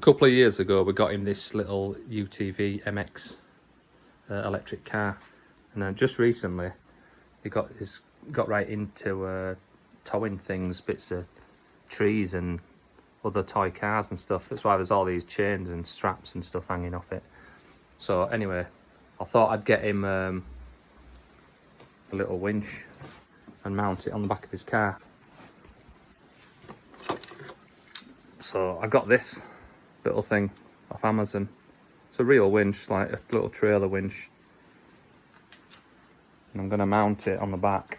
A couple of years ago we got him this little UTV-MX electric car, and then just recently he got right into towing things, bits of trees and other toy cars and stuff. That's why there's all these chains and straps and stuff hanging off it. So anyway, I thought I'd get him a little winch and mount it on the back of his car. So I got this little thing off Amazon. It's a real winch, like a little trailer winch, and I'm going to mount it on the back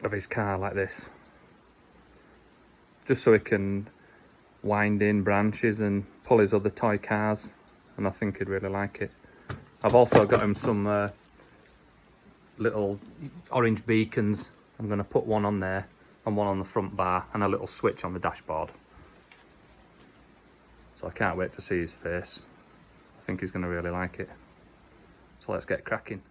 of his car like this, just so he can wind in branches and pull his other toy cars, and I think he'd really like it. I've also got him some little orange beacons. I'm going to put one on there and one on the front bar, and a little switch on the dashboard. So I can't wait to see his face. I think he's going to really like it. So let's get cracking.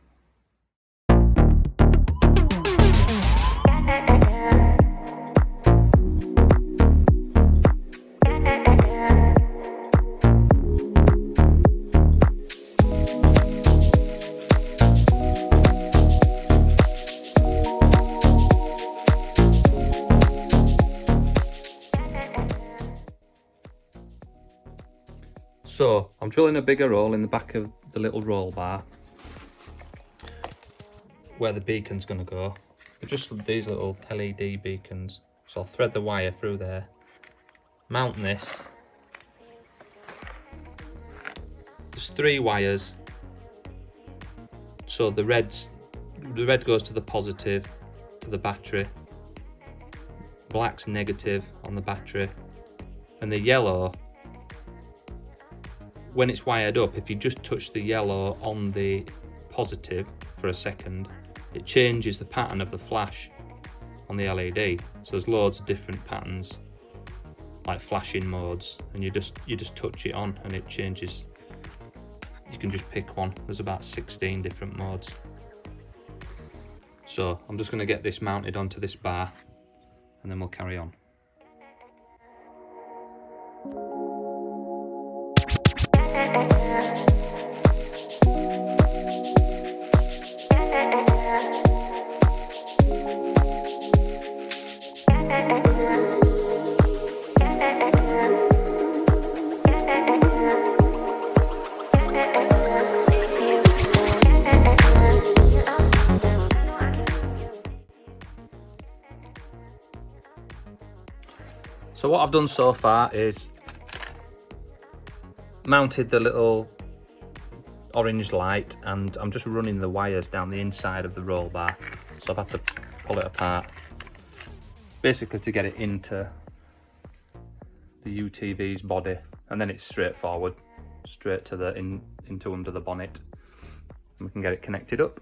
So I'm drilling a bigger hole in the back of the little roll bar where the beacon's going to go. They're just these little LED beacons. So I'll thread the wire through there, mount this. There's 3 wires. So the red goes to the positive, to the battery. Black's negative on the battery, and the yellow, when it's wired up, if you just touch the yellow on the positive for a second, it changes the pattern of the flash on the LED. So there's loads of different patterns, like flashing modes, and you just touch it on and it changes. You can just pick one. There's about 16 different modes. So I'm just going to get this mounted onto this bar, and then we'll carry on. So what I've done so far is mounted the little orange light, and I'm just running the wires down the inside of the roll bar. So I've had to pull it apart, basically to get it into the UTV's body, and then it's straightforward, straight to the into under the bonnet, and we can get it connected up.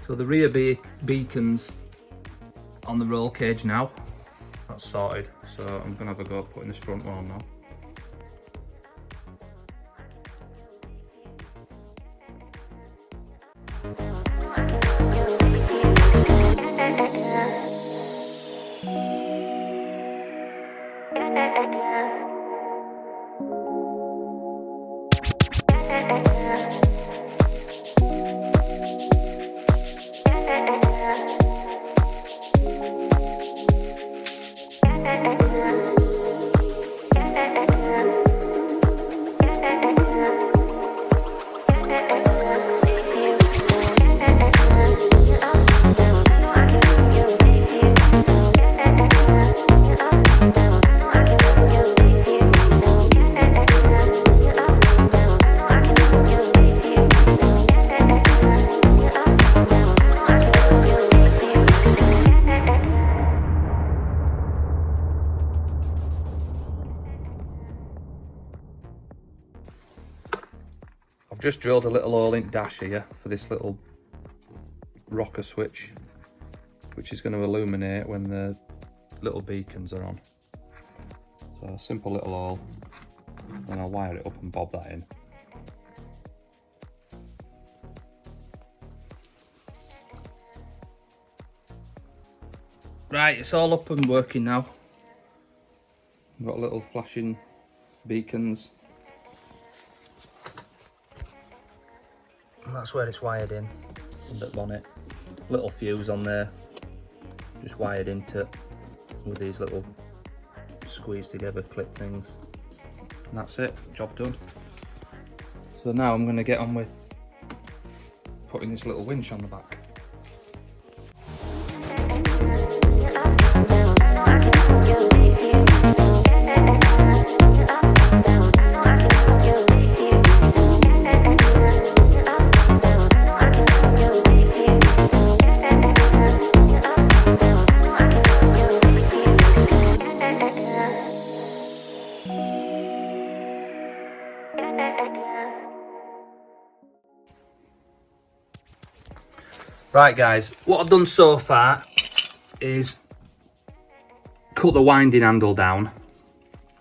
So the rear beacons on the roll cage now, that's sorted. So I'm gonna have a go at putting this front one on now. just drilled a little hole in dash here for this little rocker switch, which is going to illuminate when the little beacons are on. So a simple little hole, and I'll wire it up and bob that in. Right, it's all up and working now. We've got little flashing beacons. And that's where it's wired in, under the bonnet. Little fuse on there, just wired into with these little squeeze together clip things. And that's it, job done. So now I'm going to get on with putting this little winch on the back. Right guys, what I've done so far is cut the winding handle down,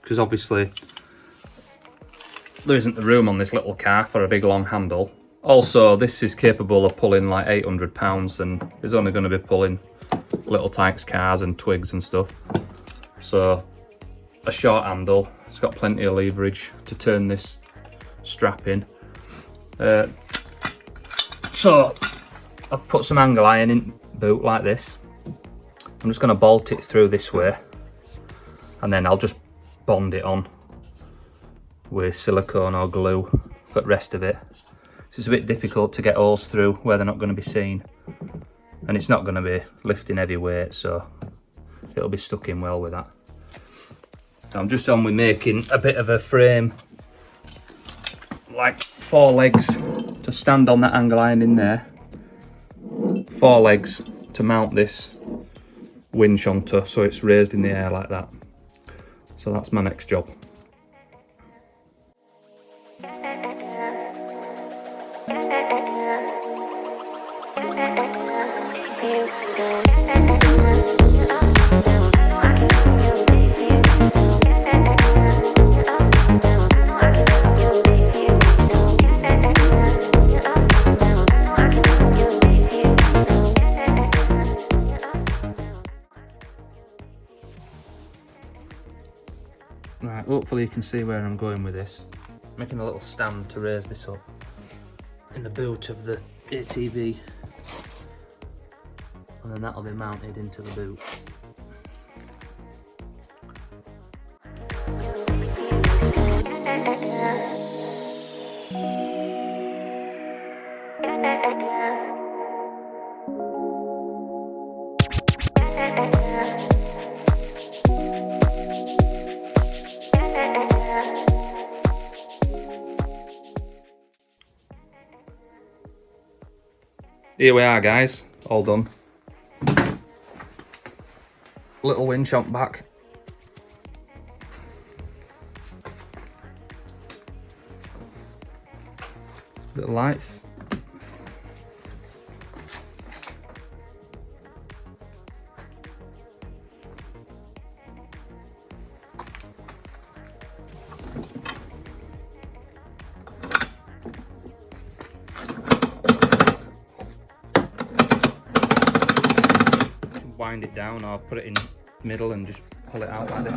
because obviously there isn't the room on this little car for a big long handle. Also, this is capable of pulling like 800 pounds and is only going to be pulling little Tykes cars and twigs and stuff. So a short handle, it's got plenty of leverage to turn this strap in. So I've put some angle iron in boot like this. I'm just going to bolt it through this way, and then I'll just bond it on with silicone or glue for the rest of it. It's a bit difficult to get holes through where they're not going to be seen, and it's not going to be lifting heavy weight, so it'll be stuck in well with that. I'm just on with making a bit of a frame, like 4 legs to stand on that angle iron in there, 4 legs to mount this winch onto so it's raised in the air like that. So that's my next job. Right, hopefully you can see where I'm going with this. Making a little stand to raise this up in the boot of the UTV, and then that'll be mounted into the boot. Here we are guys, all done. Little winch on back. Little lights. Wind it down or put it in the middle and just pull it out like this.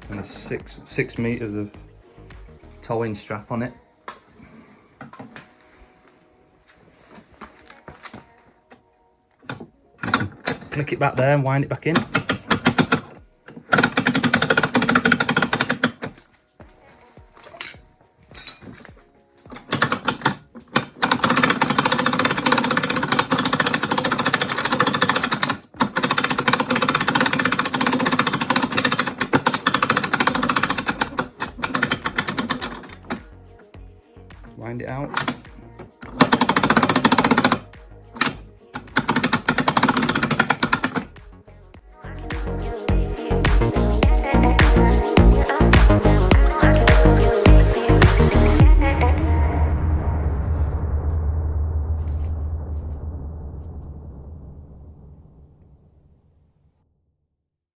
And there's six meters of towing strap on it. You can click it back there and wind it back in. Wind it out.